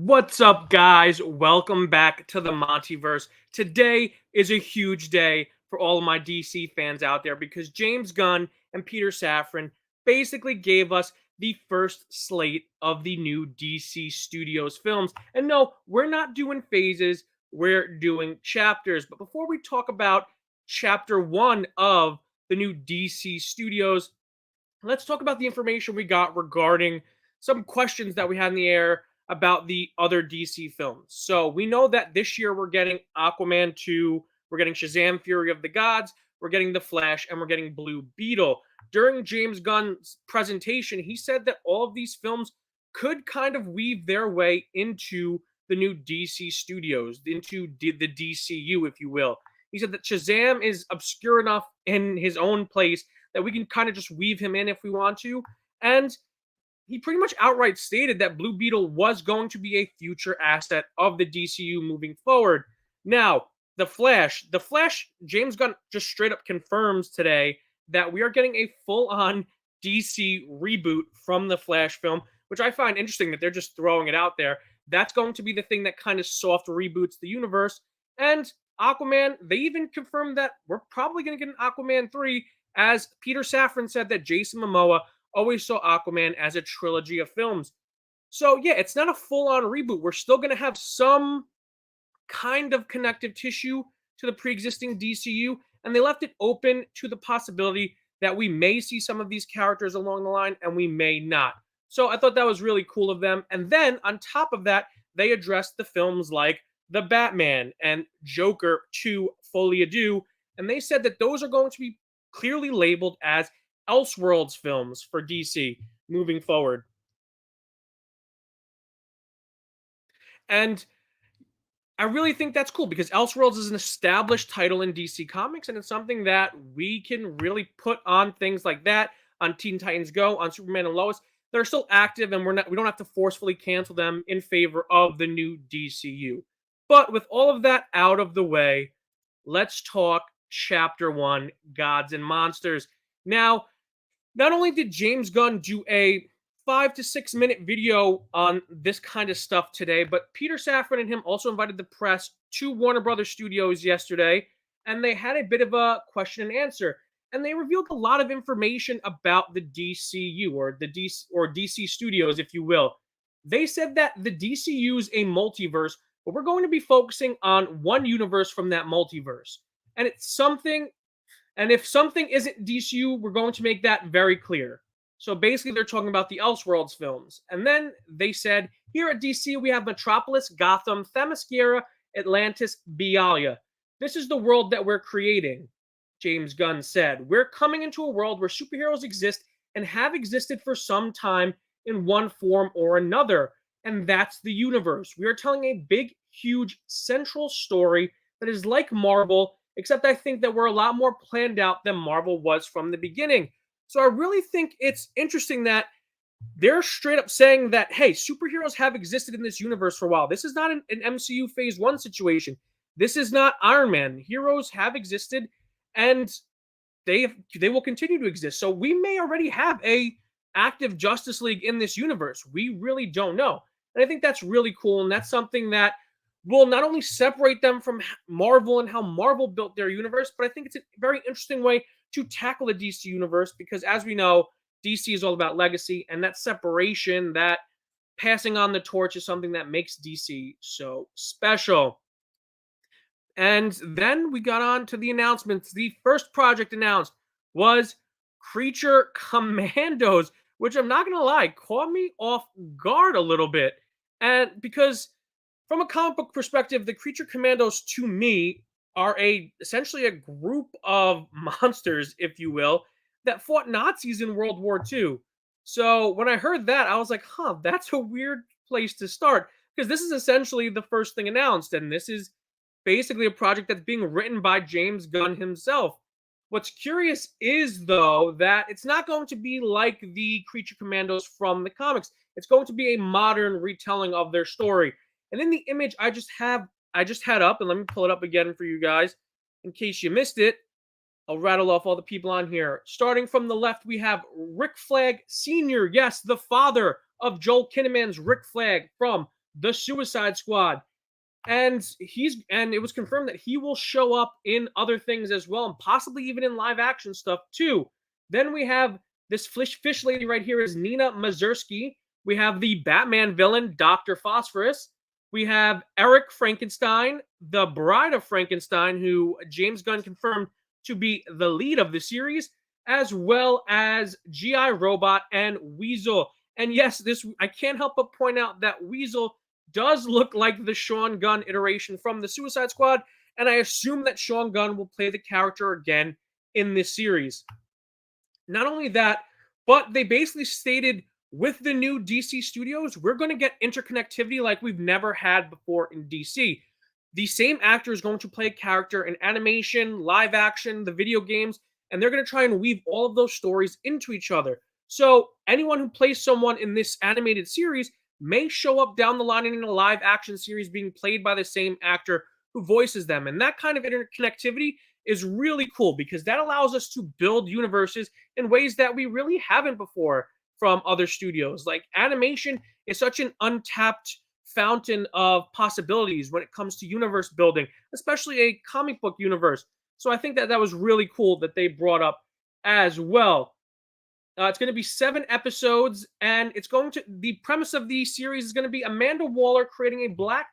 What's up, guys? Welcome back to the Montyverse. Today is a huge day for all of my DC fans out there because James Gunn and Peter Safran basically gave us the first slate of the new DC Studios films. And no, we're not doing phases, we're doing chapters. But before we talk about chapter one of the new DC Studios, let's talk about the information we got regarding some questions that we had in the air about the other DC films. So we know that this year we're getting Aquaman 2, we're getting Shazam Fury of the Gods, we're getting The Flash, and we're getting Blue Beetle. During James Gunn's presentation, he said that all of these films could kind of weave their way into the new DC studios, into the DCU, if you will. He said that Shazam is obscure enough in his own place that we can kind of just weave him in if we want to. And he pretty much outright stated that Blue Beetle was going to be a future asset of the DCU moving forward. Now, The Flash, James Gunn just straight up confirms today that we are getting a full-on DC reboot from the Flash film, which I find interesting that they're just throwing it out there. That's going to be the thing that kind of soft reboots the universe. And Aquaman, they even confirmed that we're probably going to get an Aquaman 3, as Peter Safran said that Jason Momoa always saw Aquaman as a trilogy of films. So yeah, it's not a full-on reboot. We're still going to have some kind of connective tissue to the pre-existing DCU, and they left it open to the possibility that we may see some of these characters along the line and we may not. So I thought that was really cool of them. And then on top of that, they addressed the films like The Batman and Joker 2 Folie à Deux, and they said that those are going to be clearly labeled as Elseworlds films for DC moving forward. And I really think that's cool because Elseworlds is an established title in DC Comics, and it's something that we can really put on things like that, on Teen Titans Go, on Superman and Lois. They're still active, and we don't have to forcefully cancel them in favor of the new DCU. But with all of that out of the way, let's talk Chapter 1, Gods and Monsters. Now, not only did James Gunn do a 5 to 6 minute video on this kind of stuff today, but Peter Safran and him also invited the press to Warner Brothers Studios yesterday, and they had a bit of a question and answer. And they revealed a lot of information about the DCU, or the DC Studios, if you will. They said that the DCU is a multiverse, but we're going to be focusing on one universe from that multiverse. And it's something, and if something isn't DCU, we're going to make that very clear. So basically, they're talking about the Elseworlds films. And then they said, here at DC, we have Metropolis, Gotham, Themyscira, Atlantis, Bialia. This is the world that we're creating, James Gunn said. We're coming into a world where superheroes exist and have existed for some time in one form or another. And that's the universe. We are telling a big, huge, central story that is like Marvel, except I think that we're a lot more planned out than Marvel was from the beginning. So I really think it's interesting that they're straight up saying that, hey, superheroes have existed in this universe for a while. This is not an MCU Phase 1 situation. This is not Iron Man. Heroes have existed, and they will continue to exist. So we may already have a active Justice League in this universe. We really don't know. And I think that's really cool, and that's something that will not only separate them from Marvel and how Marvel built their universe, but I think it's a very interesting way to tackle the DC universe because, as we know, DC is all about legacy, and that separation, that passing on the torch is something that makes DC so special. And then we got on to the announcements. The first project announced was Creature Commandos, which I'm not going to lie, caught me off guard a little bit. And because from a comic book perspective, the Creature Commandos, to me, are essentially a group of monsters, if you will, that fought Nazis in World War II. So when I heard that, I was like, that's a weird place to start. Because this is essentially the first thing announced, and this is basically a project that's being written by James Gunn himself. What's curious is, though, that it's not going to be like the Creature Commandos from the comics. It's going to be a modern retelling of their story. And in the image I just had up, and let me pull it up again for you guys in case you missed it. I'll rattle off all the people on here. Starting from the left, we have Rick Flag Sr., yes, the father of Joel Kinnaman's Rick Flag from the Suicide Squad. And it was confirmed that he will show up in other things as well, and possibly even in live action stuff too. Then we have this fish lady right here is Nina Mazursky. We have the Batman villain Dr. Phosphorus. We have Eric Frankenstein, the Bride of Frankenstein, who James Gunn confirmed to be the lead of the series, as well as GI Robot and Weasel. And yes, this I can't help but point out that Weasel does look like the Sean Gunn iteration from the Suicide Squad, and I assume that Sean Gunn will play the character again in this series. Not only that, but they basically stated with the new DC studios, we're going to get interconnectivity like we've never had before in DC. The same actor is going to play a character in animation, live action, the video games, and they're going to try and weave all of those stories into each other. So anyone who plays someone in this animated series may show up down the line in a live action series being played by the same actor who voices them. And that kind of interconnectivity is really cool because that allows us to build universes in ways that we really haven't before from other studios. Like animation is such an untapped fountain of possibilities when it comes to universe building, especially a comic book universe. So I think that that was really cool that they brought up as well. It's going to be 7 episodes, and the premise of the series is going to be Amanda Waller creating a black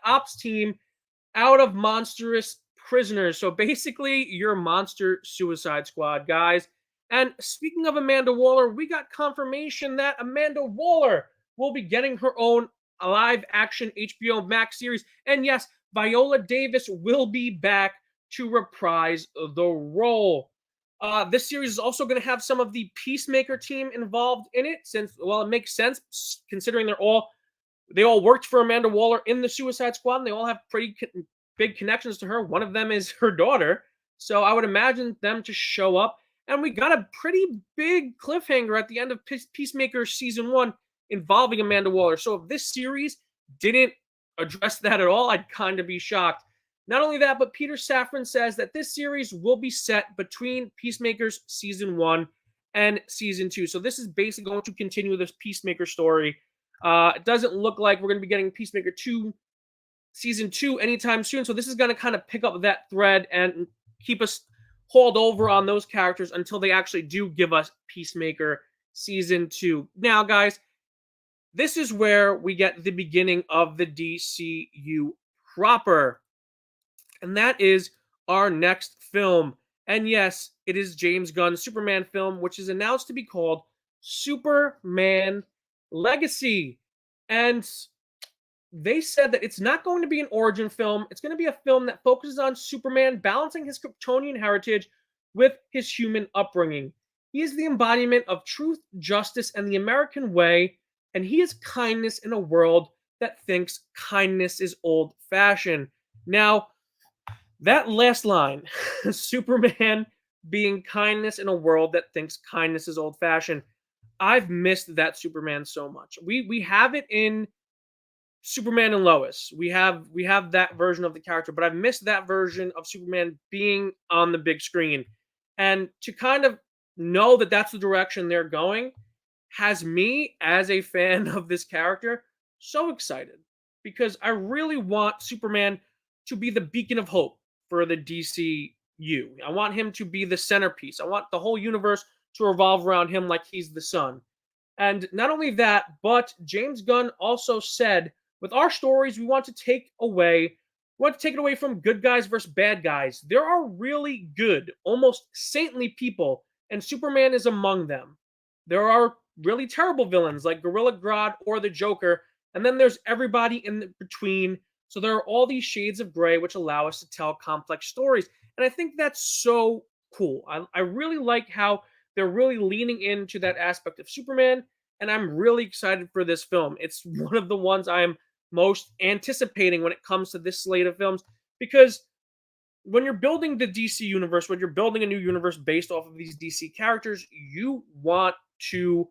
ops team out of monstrous prisoners. So basically, your monster Suicide Squad, guys. And speaking of Amanda Waller, we got confirmation that Amanda Waller will be getting her own live action HBO Max series. And yes, Viola Davis will be back to reprise the role. This series is also going to have some of the Peacemaker team involved in it, since, well, it makes sense considering they all worked for Amanda Waller in the Suicide Squad, and they all have pretty big connections to her. One of them is her daughter, so I would imagine them to show up. And we got a pretty big cliffhanger at the end of Peacemaker Season 1 involving Amanda Waller. So if this series didn't address that at all, I'd kind of be shocked. Not only that, but Peter Safran says that this series will be set between Peacemaker's Season 1 and Season 2. So this is basically going to continue this Peacemaker story. It doesn't look like we're going to be getting Peacemaker 2 Season 2 anytime soon. So this is going to kind of pick up that thread and keep us hauled over on those characters until they actually do give us Peacemaker Season 2. Now, guys, this is where we get the beginning of the DCU proper. And that is our next film. And yes, it is James Gunn's Superman film, which is announced to be called Superman Legacy. And they said that it's not going to be an origin film. It's going to be a film that focuses on Superman balancing his Kryptonian heritage with his human upbringing. He is the embodiment of truth, justice, and the American way, and he is kindness in a world that thinks kindness is old-fashioned. Now, that last line, Superman being kindness in a world that thinks kindness is old-fashioned, I've missed that Superman so much. We have it in Superman and Lois. We have that version of the character, but I've missed that version of Superman being on the big screen. And to kind of know that that's the direction they're going has me, as a fan of this character, so excited because I really want Superman to be the beacon of hope for the DCU. I want him to be the centerpiece. I want the whole universe to revolve around him like he's the sun. And not only that, but James Gunn also said, with our stories, we want to take it away from good guys versus bad guys. There are really good, almost saintly people, and Superman is among them. There are really terrible villains like Gorilla Grodd or the Joker, and then there's everybody in between. So there are all these shades of gray which allow us to tell complex stories. And I think that's so cool. I really like how they're really leaning into that aspect of Superman, and I'm really excited for this film. It's one of the ones I'm most anticipating when it comes to this slate of films, because when you're building the DC universe, when you're building a new universe based off of these DC characters, you want to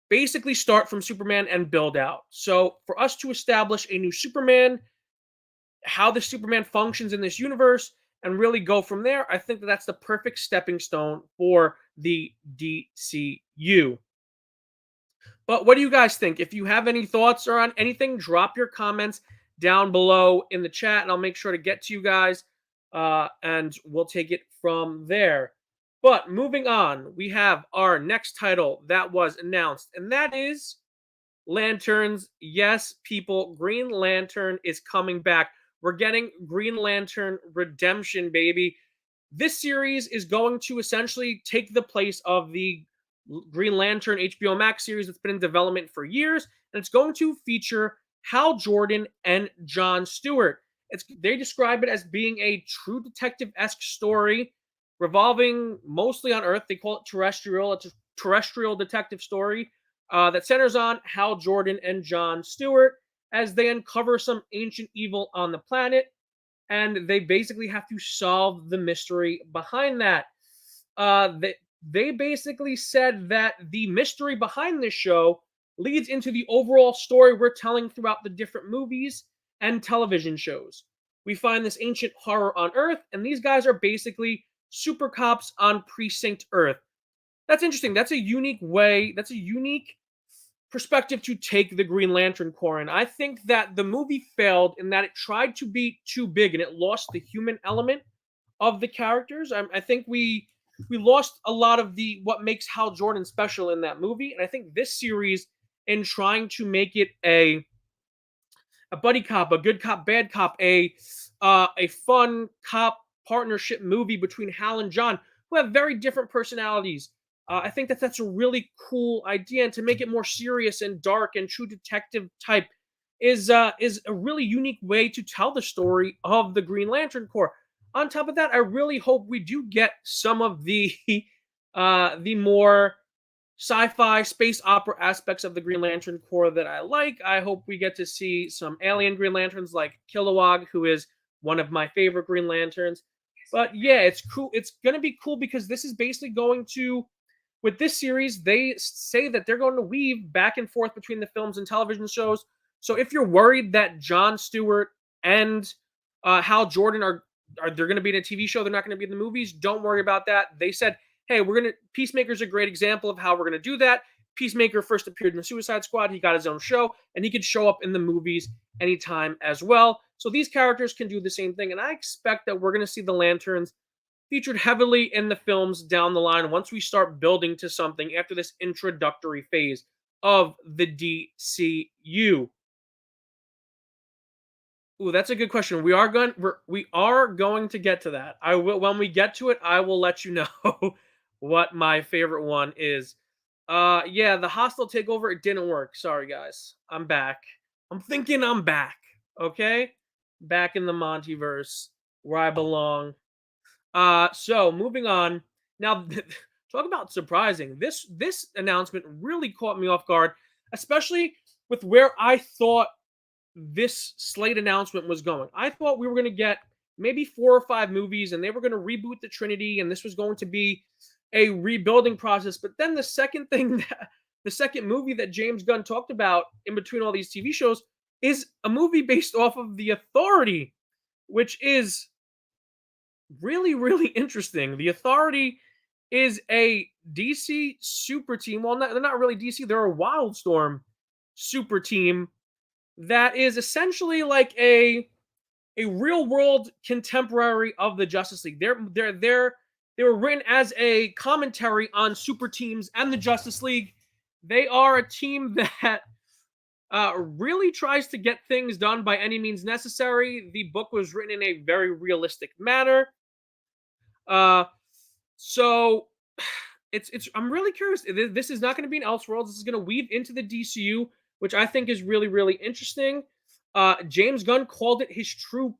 basically start from Superman and build out. So for us to establish a new Superman, how the Superman functions in this universe, and really go from there, I think that that's the perfect stepping stone for the DCU. But what do you guys think? If you have any thoughts or on anything, drop your comments down below in the chat, and I'll make sure to get to you guys, and we'll take it from there. But moving on, we have our next title that was announced, and that is Lanterns. Yes, people, Green Lantern is coming back. We're getting Green Lantern Redemption, baby. This series is going to essentially take the place of the Green Lantern HBO Max series that's been in development for years, and it's going to feature Hal Jordan and Jon Stewart. They describe it as being a true detective-esque story revolving mostly on Earth. They call it terrestrial. It's a terrestrial detective story that centers on Hal Jordan and Jon Stewart as they uncover some ancient evil on the planet, and they basically have to solve the mystery behind that. They basically said that the mystery behind this show leads into the overall story we're telling throughout the different movies and television shows. We find this ancient horror on Earth, and these guys are basically super cops on Precinct Earth. That's interesting. That's a unique way, that's a unique perspective to take the Green Lantern Corps in. I think that the movie failed in that it tried to be too big and it lost the human element of the characters. I think we lost a lot of the what makes Hal Jordan special in that movie, and I think this series, in trying to make it a buddy cop, a good cop, bad cop, a fun cop partnership movie between Hal and John, who have very different personalities. I think that that's a really cool idea, and to make it more serious and dark and true detective type is a really unique way to tell the story of the Green Lantern Corps. On top of that, I really hope we do get some of the more sci-fi space opera aspects of the Green Lantern Corps that I like. I hope we get to see some alien Green Lanterns like Kilowog, who is one of my favorite Green Lanterns. But yeah, it's cool. It's gonna be cool because this is basically going to, with this series, they say that they're going to weave back and forth between the films and television shows. So if you're worried that Jon Stewart and Hal Jordan are they're going to be in a TV show, they're not going to be in the movies, don't worry about that. They said, hey, we're going to, Peacemaker's a great example of how we're going to do that. Peacemaker first appeared in the Suicide Squad. He got his own show, and he could show up in the movies anytime as well. So these characters can do the same thing, and I expect that we're going to see the Lanterns featured heavily in the films down the line once we start building to something after this introductory phase of the DCU. Ooh, that's a good question. We are going to get to that. I will, when we get to it, I will let you know what my favorite one is. Yeah, the hostile takeover, it didn't work. Sorry guys. I'm back. I'm thinking I'm back. Okay? Back in the Montyverse where I belong. So moving on. Now talk about surprising. This announcement really caught me off guard, especially with where I thought this slate announcement was going. I thought we were going to get maybe 4 or 5 movies and they were going to reboot the Trinity and this was going to be a rebuilding process. But then the second thing the second movie that James Gunn talked about in between all these TV shows is a movie based off of The Authority, which is really, really interesting. The Authority is a DC super team. Well, they're not really DC, they're a Wildstorm super team that is essentially like a real world contemporary of the Justice League. They were written as a commentary on super teams and the Justice League. They are a team that really tries to get things done by any means necessary. The book was written in a very realistic manner. So it's I'm really curious. This is not going to be an Elseworlds. This is going to weave into the DCU, which I think is really, really interesting. James Gunn called it his true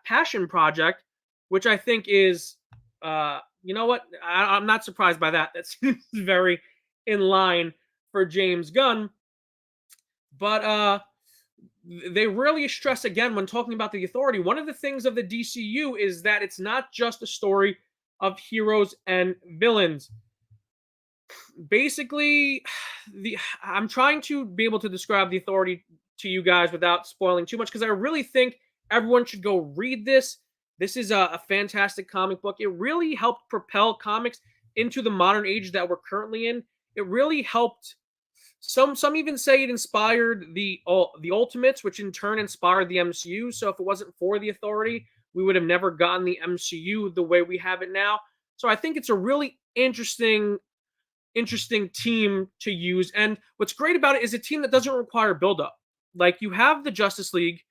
passion project, which I think is, you know what? I'm not surprised by that. That seems very in line for James Gunn. But they really stress again when talking about the Authority. One of the things of the DCU is that it's not just a story of heroes and villains. Basically, I'm trying to be able to describe the Authority to you guys without spoiling too much because I really think everyone should go read this. This is a fantastic comic book. It really helped propel comics into the modern age that we're currently in. It really helped Some even say it inspired the Ultimates, which in turn inspired the MCU. So if it wasn't for the Authority, we would have never gotten the MCU the way we have it now. So I think it's a really interesting team to use. And what's great about it is a team that doesn't require buildup. Like you have the Justice League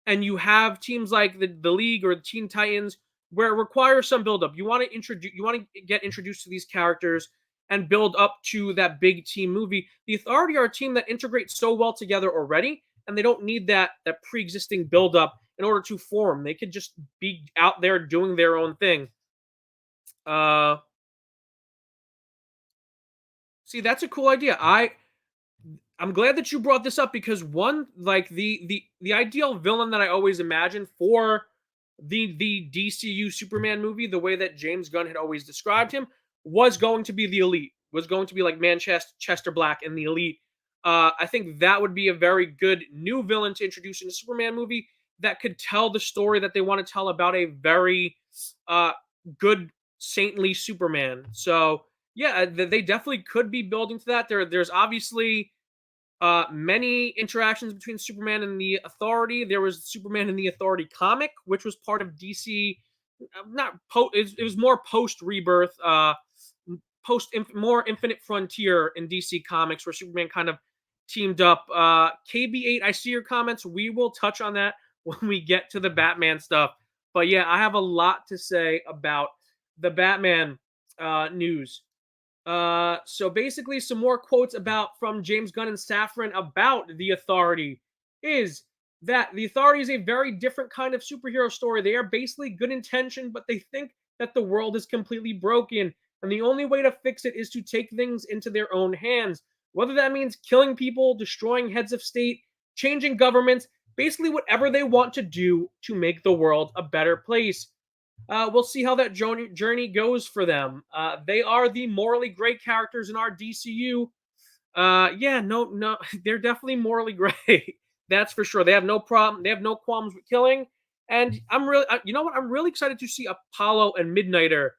and you have teams like the League or the Teen Titans where it requires some buildup. You want to get introduced to these characters and build up to that big team movie. The Authority are a team that integrates so well together already, and they don't need that pre-existing buildup in order to form. They could just be out there doing their own thing. Uh See, that's a cool idea. I'm glad that you brought this up because one, like the ideal villain that I always imagined for the DCU Superman movie, the way that James Gunn had always described him, was going to be the Elite. Was going to be like Manchester Black and the Elite. I think that would be a very good new villain to introduce in a Superman movie that could tell the story that they want to tell about a very uh, good saintly Superman. So yeah, they definitely could be building to that. There's obviously many interactions between Superman and the Authority. There was Superman and the Authority comic, which was part of DC. Not it was more post Rebirth, more Infinite Frontier in DC Comics, where Superman kind of teamed up. KB8, I see your comments. We will touch on that when we get to the Batman stuff. But yeah, I have a lot to say about the Batman news. So basically, some more quotes about from James Gunn and Safran about the Authority is that the Authority is a very different kind of superhero story. They are basically good intention, but they think that the world is completely broken, and the only way to fix it is to take things into their own hands. Whether that means killing people, destroying heads of state, changing governments, basically whatever they want to do to make the world a better place. We'll see how that journey goes for them. They are the morally great characters in our DCU. Yeah, no, they're definitely morally great. That's for sure. They have no problem. They have no qualms with killing. And I'm really, you know what? I'm really excited to see Apollo and Midnighter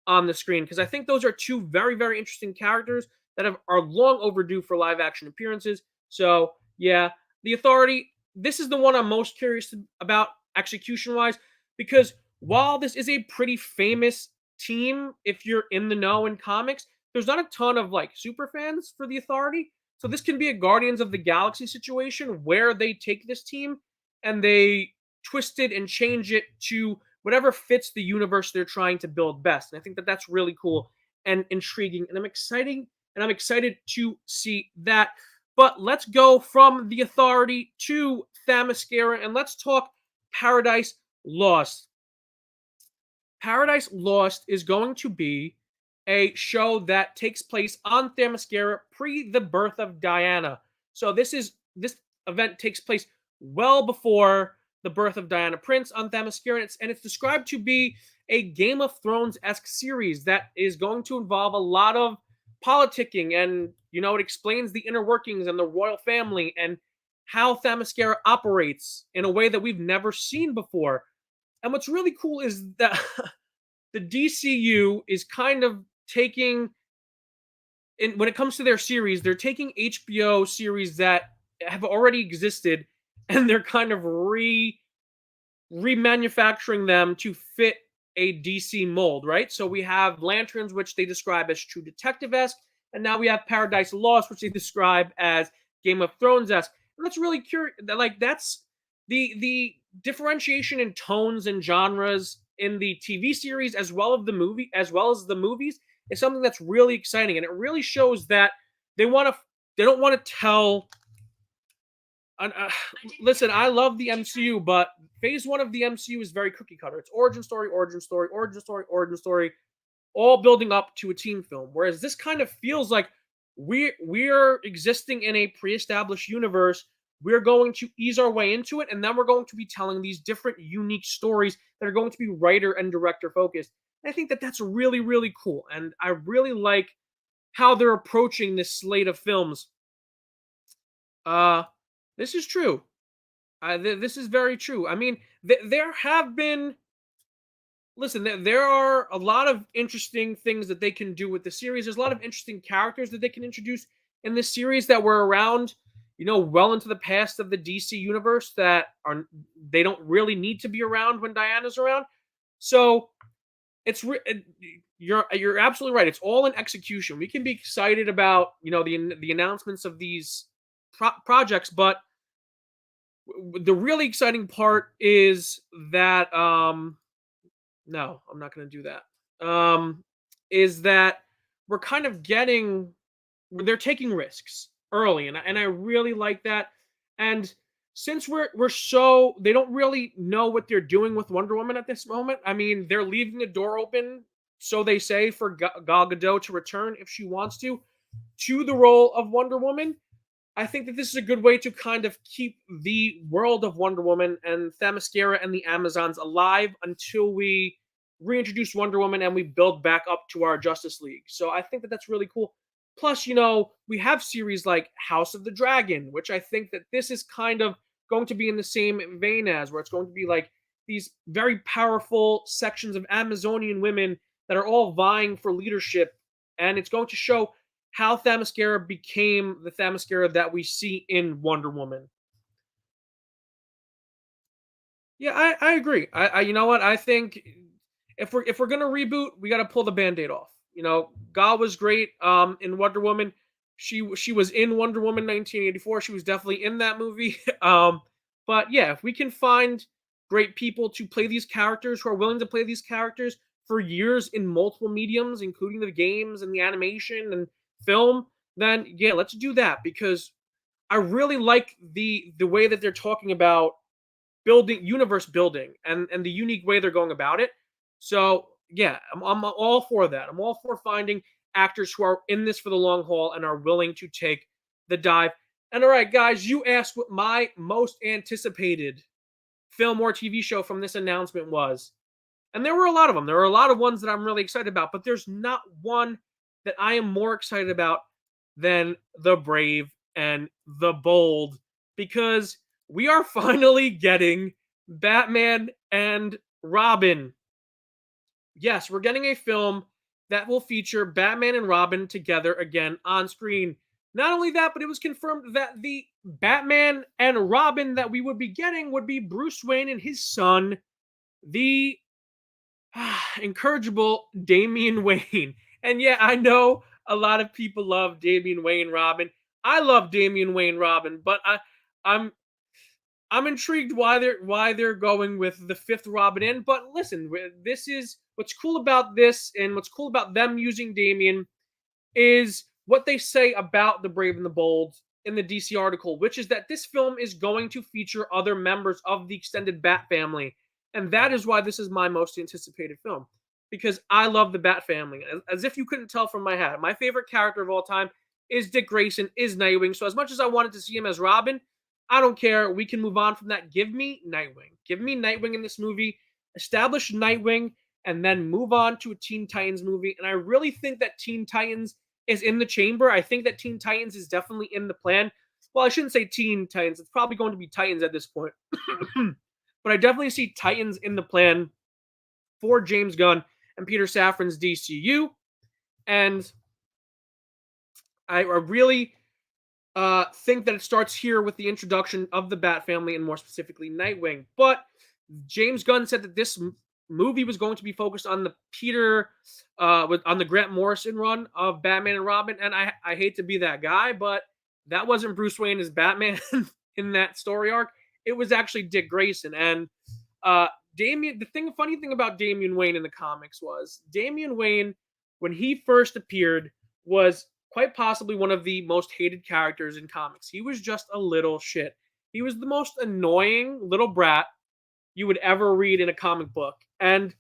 on the screen because I think those are two very, very interesting characters that are long overdue for live action appearances. So yeah, the Authority. This is the one I'm most curious about execution wise because while this is a pretty famous team, if you're in the know in comics, there's not a ton of like super fans for the Authority. So this can be a Guardians of the Galaxy situation where they take this team and they twist it and change it to whatever fits the universe they're trying to build best. And I think that that's really cool and intriguing, and I'm excited to see that. But let's go from the Authority to Themyscira and let's talk Paradise Lost. Paradise Lost is going to be a show that takes place on Themyscira pre the birth of Diana. So this event takes place well before the birth of Diana Prince on Themyscira, and it's described to be a Game of Thrones-esque series that is going to involve a lot of politicking, and it explains the inner workings and the royal family and how Themyscira operates in a way that we've never seen before. And what's really cool is that the DCU is kind of taking, when it comes to their series, they're taking HBO series that have already existed and they're kind of remanufacturing them to fit a DC mold, right? So we have Lanterns, which they describe as True Detective-esque, and now we have Paradise Lost, which they describe as Game of Thrones-esque. And that's really curious. Like that's the differentiation in tones and genres in the TV series as well as the movies is something that's really exciting, and it really shows that they don't want to tell. Listen, I love the MCU, but Phase One of the MCU is very cookie cutter. It's origin story, origin story, origin story, origin story, all building up to a team film. Whereas this kind of feels like we're existing in a pre-established universe. We're going to ease our way into it, and then we're going to be telling these different, unique stories that are going to be writer and director focused. And I think that that's really, really cool, and I really like how they're approaching this slate of films. Uh, this is true. This is very true. I mean, there have been. Listen, there are a lot of interesting things that they can do with the series. There's a lot of interesting characters that they can introduce in this series that were around, well into the past of the DC universe that are they don't really need to be around when Diana's around. So you're absolutely right. It's all in execution. We can be excited about the announcements of these projects, but the really exciting part is that no, I'm not going to do that. Is that we're kind of getting they're taking risks early, and I really like that. And since we're so they don't really know what they're doing with Wonder Woman at this moment. I mean, they're leaving the door open, so they say, for Gal Gadot to return if she wants to the role of Wonder Woman. I think that this is a good way to kind of keep the world of Wonder Woman and Themyscira and the Amazons alive until we reintroduce Wonder Woman and we build back up to our Justice League. So I think that that's really cool. Plus, we have series like House of the Dragon, which I think that this is kind of going to be in the same vein as, where it's going to be like these very powerful sections of Amazonian women that are all vying for leadership. And it's going to show how Themyscira became the Themyscira that we see in Wonder Woman. Yeah, I agree. You know what? I think if we're gonna reboot, we got to pull the band-aid off. Gal was great in Wonder Woman. She was in Wonder Woman 1984. She was definitely in that movie. But yeah, if we can find great people to play these characters who are willing to play these characters for years in multiple mediums, including the games and the animation and film, then yeah, let's do that, because I really like the way that they're talking about building universe building and the unique way they're going about it. So yeah, I'm all for that. I'm all for finding actors who are in this for the long haul and are willing to take the dive. And all right, guys, you asked what my most anticipated film or TV show from this announcement was. And there were a lot of them. There were a lot of ones that I'm really excited about, but there's not one that I am more excited about than The Brave and the Bold, because we are finally getting Batman and Robin. Yes, we're getting a film that will feature Batman and Robin together again on screen. Not only that, but it was confirmed that the Batman and Robin that we would be getting would be Bruce Wayne and his son, the incorrigible Damian Wayne. And yeah, I know a lot of people love Damian Wayne Robin. I love Damian Wayne Robin, but I'm I'm intrigued why they're going with the fifth Robin in. But listen, this is what's cool about this, and what's cool about them using Damian is what they say about the Brave and the Bold in the DC article, which is that this film is going to feature other members of the extended Bat family. And that is why this is my most anticipated film, because I love the Bat family. As if you couldn't tell from my hat, my favorite character of all time is Dick Grayson, is Nightwing. So as much as I wanted to see him as Robin, I don't care. We can move on from that. Give me Nightwing. Give me Nightwing in this movie. Establish Nightwing and then move on to a Teen Titans movie. And I really think that Teen Titans is in the chamber. I think that Teen Titans is definitely in the plan. Well, I shouldn't say Teen Titans. It's probably going to be Titans at this point. But I definitely see Titans in the plan for James Gunn and Peter Safran's DCU. And I really think that it starts here with the introduction of the Bat family and more specifically Nightwing. But James Gunn said that this movie was going to be focused on the on the Grant Morrison run of Batman and Robin. And I hate to be that guy, but that wasn't Bruce Wayne as Batman in that story arc. It was actually Dick Grayson. And funny thing about Damian Wayne in the comics was Damian Wayne, when he first appeared, was quite possibly one of the most hated characters in comics. He was just a little shit. He was the most annoying little brat you would ever read in a comic book. And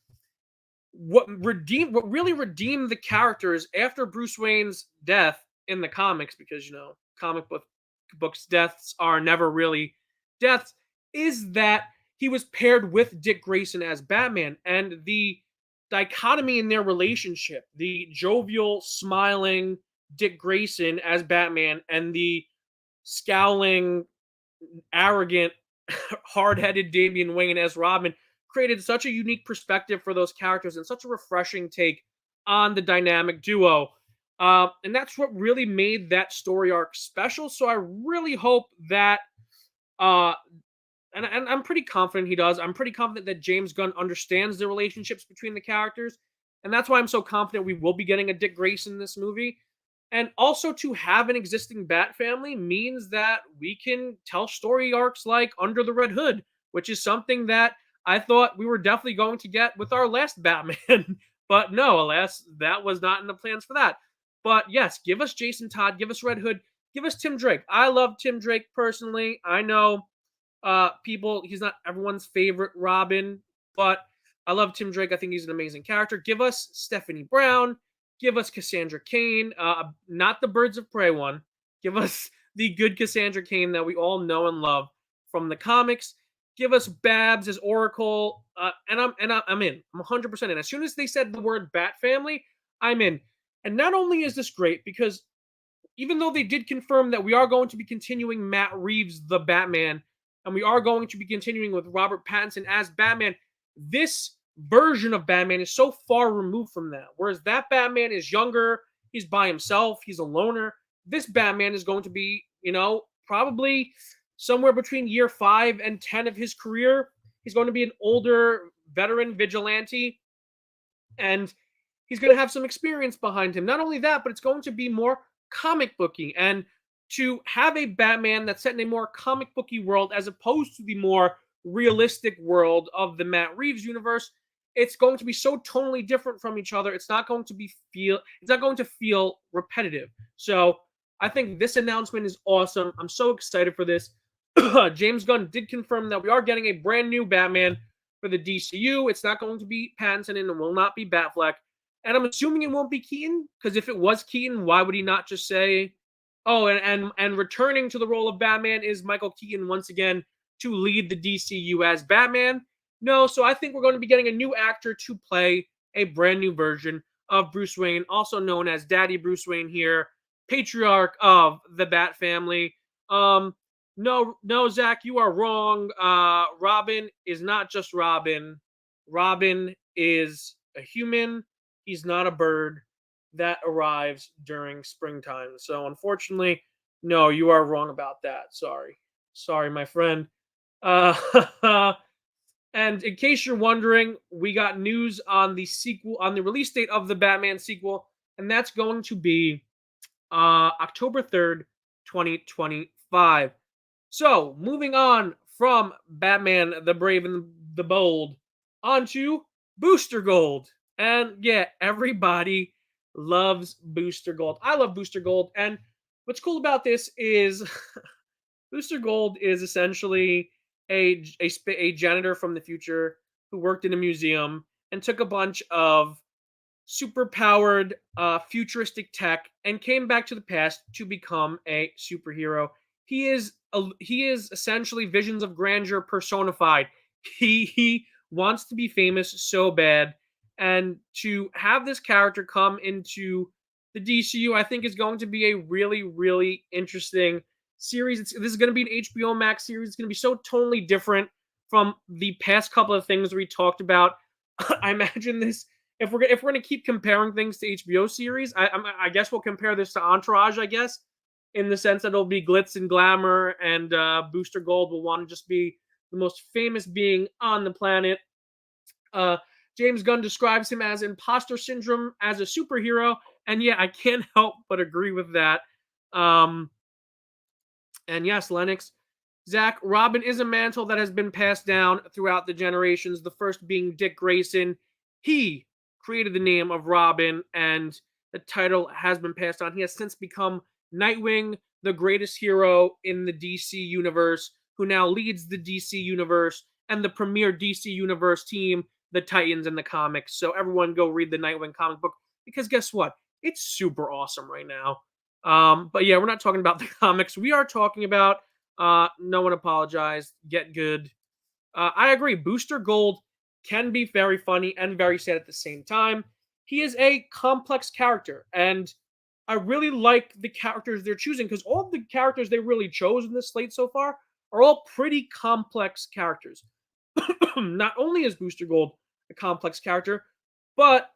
what really redeemed the characters after Bruce Wayne's death in the comics, because comic books deaths are never really deaths, is that he was paired with Dick Grayson as Batman, and the dichotomy in their relationship, the jovial, smiling Dick Grayson as Batman and the scowling, arrogant, hard-headed Damian Wayne as Robin, created such a unique perspective for those characters and such a refreshing take on the dynamic duo. And that's what really made that story arc special. So I really hope that uh and I'm pretty confident he does. I'm pretty confident that James Gunn understands the relationships between the characters, and that's why I'm so confident we will be getting a Dick Grayson in this movie. And also, to have an existing Bat family means that we can tell story arcs like Under the Red Hood, which is something that I thought we were definitely going to get with our last Batman. But no, alas, that was not in the plans for that. But yes, give us Jason Todd, give us Red Hood, give us Tim Drake. I love Tim Drake personally. I know people, he's not everyone's favorite Robin, but I love Tim Drake. I think he's an amazing character. Give us Stephanie Brown, give us Cassandra Cain, not the Birds of Prey one. Give us the good Cassandra Cain that we all know and love from the comics. Give us Babs as Oracle, I'm in. I'm 100% in. As soon as they said the word Bat Family, I'm in. And not only is this great because even though they did confirm that we are going to be continuing Matt Reeves, the Batman, and we are going to be continuing with Robert Pattinson as Batman, this version of Batman is so far removed from that. Whereas that Batman is younger, he's by himself, he's a loner. This Batman is going to be, probably somewhere between year 5 and 10 of his career. He's going to be an older veteran vigilante, and he's going to have some experience behind him. Not only that, but it's going to be more comic booky. And to have a Batman that's set in a more comic booky world as opposed to the more realistic world of the Matt Reeves universe, it's going to be so tonally different from each other. It's not going to feel repetitive. So I think this announcement is awesome. I'm so excited for this. James Gunn did confirm that we are getting a brand new Batman for the DCU. It's not going to be Pattinson and it will not be Batfleck. And I'm assuming it won't be Keaton, because if it was Keaton, why would he not just say, "Oh, and returning to the role of Batman is Michael Keaton once again to lead the DCU as Batman"? No, so I think we're going to be getting a new actor to play a brand new version of Bruce Wayne, also known as Daddy Bruce Wayne here, patriarch of the Bat family. No, Zach, you are wrong. Robin is not just Robin. Robin is a human. He's not a bird that arrives during springtime. So unfortunately, no, you are wrong about that. Sorry, my friend. Uh, and in case you're wondering, we got news on the sequel, on the release date of the Batman sequel, and that's going to be October 3rd, 2025. So moving on from Batman the Brave and the Bold onto Booster Gold. And yeah, everybody loves Booster Gold. I love Booster Gold. And what's cool about this is Booster Gold is essentially a janitor from the future who worked in a museum and took a bunch of super powered futuristic tech and came back to the past to become a superhero. He is essentially visions of grandeur personified. He wants to be famous so bad, and to have this character come into the DCU, I think is going to be a really, really interesting series. This is going to be an HBO Max series. It's going to be so totally different from the past couple of things we talked about. I imagine this, if we're going to keep comparing things to HBO series, I guess we'll compare this to Entourage. I guess, in the sense that it'll be glitz and glamour, and Booster Gold will want to just be the most famous being on the planet. Uh, James Gunn describes him as imposter syndrome as a superhero, and yeah, I can't help but agree with that. Um, and yes, Lennox, Zach, Robin is a mantle that has been passed down throughout the generations. The first being Dick Grayson. He created the name of Robin, and the title has been passed on. He has since become Nightwing, the greatest hero in the DC universe, who now leads the DC universe and the premier DC universe team, the Titans, in the comics. So everyone go read the Nightwing comic book, because guess what? It's super awesome right now. But yeah, we're not talking about the comics. We are talking about No One Apologized, Get Good. I agree. Booster Gold can be very funny and very sad at the same time. He is a complex character, and I really like the characters they're choosing, because all of the characters they really chose in this slate so far are all pretty complex characters. Not only is Booster Gold a complex character, but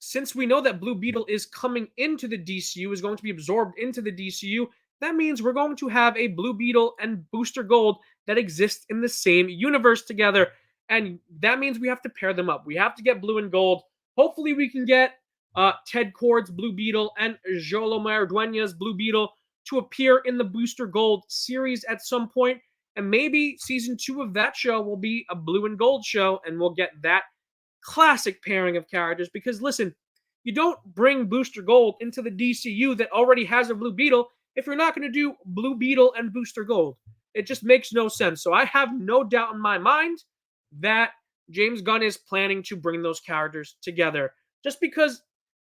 since we know that Blue Beetle is coming into the DCU, is going to be absorbed into the DCU, that means we're going to have a Blue Beetle and Booster Gold that exist in the same universe together. And that means we have to pair them up. We have to get Blue and Gold. Hopefully, we can get Ted Kord's Blue Beetle and Jolo Dueña's Blue Beetle to appear in the Booster Gold series at some point. And maybe season 2 of that show will be a Blue and Gold show, and we'll get that classic pairing of characters. Because listen, you don't bring Booster Gold into the DCU that already has a Blue Beetle if you're not going to do Blue Beetle and Booster Gold. It just makes no sense. So I have no doubt in my mind that James Gunn is planning to bring those characters together. Just because,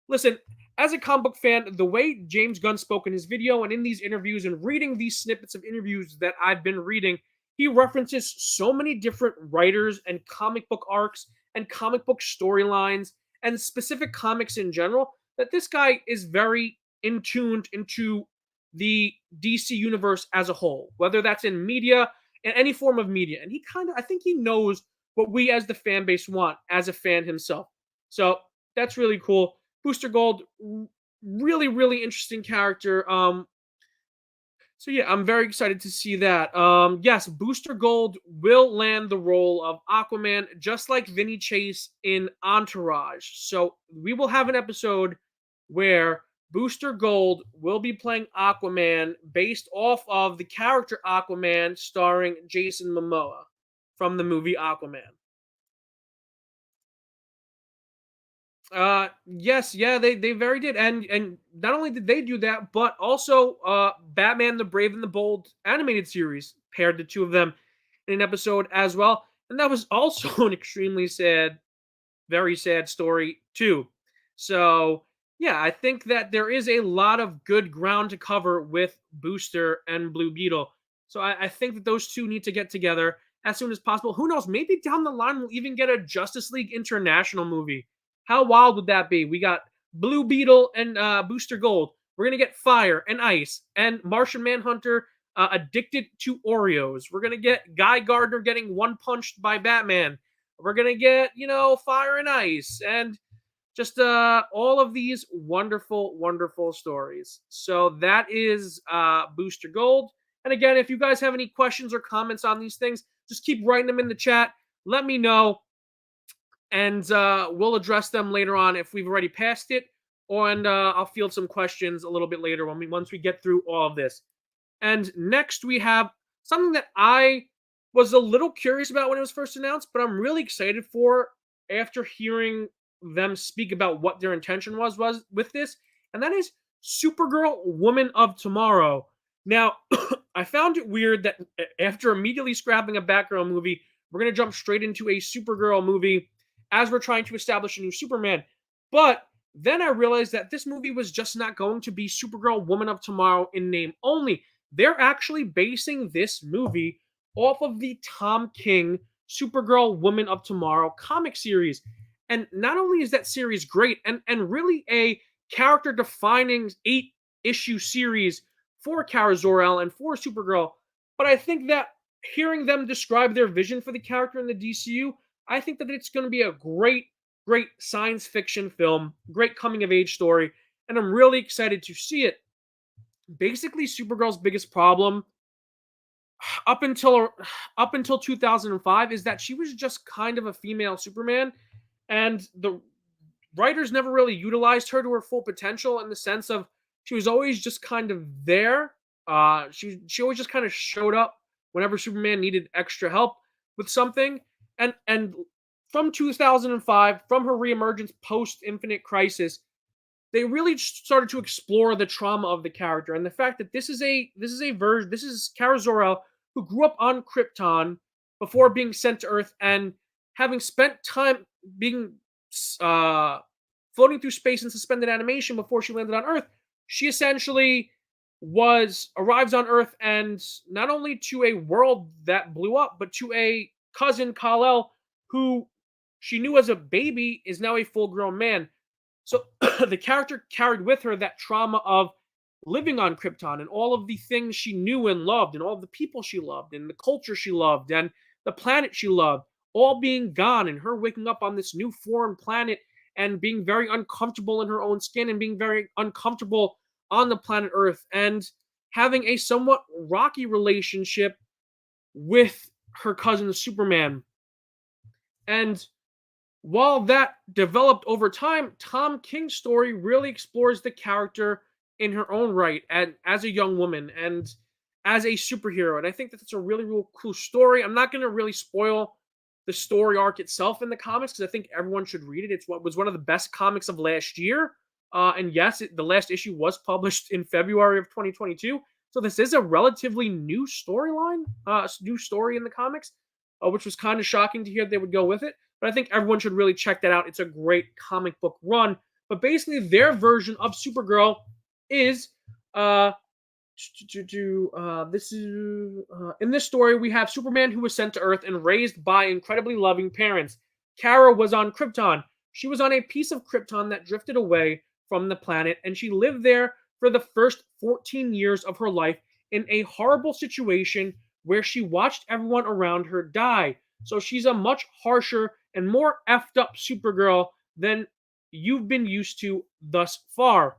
listen, as a comic book fan, the way James Gunn spoke in his video and in these interviews and reading these snippets of interviews that I've been reading, he references so many different writers and comic book arcs and comic book storylines and specific comics in general that this guy is very in tuned into the DC universe as a whole, whether that's in media, in any form of media. And I think he knows what we as the fan base want as a fan himself. So that's really cool. Booster Gold, really, really interesting character. So yeah, I'm very excited to see that. Yes, Booster Gold will land the role of Aquaman, just like Vinny Chase in Entourage. So we will have an episode where Booster Gold will be playing Aquaman based off of the character Aquaman starring Jason Momoa from the movie Aquaman. Yes, yeah, they very did. And not only did they do that, but also Batman the Brave and the Bold animated series paired the two of them in an episode as well. And that was also an extremely sad, very sad story too. So yeah, I think that there is a lot of good ground to cover with Booster and Blue Beetle. So I think that those two need to get together as soon as possible. Who knows? Maybe down the line we'll even get a Justice League International movie. How wild would that be? We got Blue Beetle and Booster Gold. We're gonna get Fire and Ice and Martian Manhunter addicted to Oreos. We're gonna get Guy Gardner getting one punched by Batman. We're gonna get Fire and Ice and just all of these wonderful, wonderful stories. So that is Booster Gold. And again, if you guys have any questions or comments on these things, just keep writing them in the chat. Let me know, and we'll address them later on if we've already passed it, and I'll field some questions a little bit later once we get through all of this. And next we have something that I was a little curious about when it was first announced, but I'm really excited for after hearing them speak about what their intention was with this, and that is Supergirl Woman of Tomorrow. Now, I found it weird that after immediately scrapping a Batgirl movie, we're going to jump straight into a Supergirl movie as we're trying to establish a new Superman. But then I realized that this movie was just not going to be Supergirl Woman of Tomorrow in name only. They're actually basing this movie off of the Tom King Supergirl Woman of Tomorrow comic series. And not only is that series great and really a character defining 8-issue series for Kara Zor-El and for Supergirl, but I think that hearing them describe their vision for the character in the DCU, I think that it's going to be a great, great science fiction film, great coming of age story, and I'm really excited to see it. Basically, Supergirl's biggest problem up until 2005 is that she was just kind of a female Superman, and the writers never really utilized her to her full potential in the sense of she was always just kind of there. She always just kind of showed up whenever Superman needed extra help with something. And from 2005, from her reemergence post Infinite Crisis, they really started to explore the trauma of the character and the fact that this is Kara Zor-El who grew up on Krypton before being sent to Earth, and having spent time being floating through space in suspended animation before she landed on Earth, she essentially arrives on Earth, and not only to a world that blew up, but to a cousin, Kal-El, who she knew as a baby is now a full-grown man. So the character carried with her that trauma of living on Krypton and all of the things she knew and loved and all of the people she loved and the culture she loved and the planet she loved all being gone, and her waking up on this new foreign planet and being very uncomfortable in her own skin and being very uncomfortable on the planet Earth and having a somewhat rocky relationship with her cousin Superman. And while that developed over time, Tom King's story really explores the character in her own right and as a young woman and as a superhero. And I think that that's a really, real cool story. I'm not going to really spoil the story arc itself in the comics because I think everyone should read it. It's what was one of the best comics of last year. And yes, the last issue was published in February of 2022. So this is a relatively new storyline, new story in the comics, which was kind of shocking to hear they would go with it. But I think everyone should really check that out. It's a great comic book run. But basically, their version of Supergirl is this is in this story we have Superman who was sent to Earth and raised by incredibly loving parents. Kara was on Krypton. She was on a piece of Krypton that drifted away from the planet, and she lived there for the first 14 years of her life in a horrible situation where she watched everyone around her die. So she's a much harsher and more effed up Supergirl than you've been used to thus far.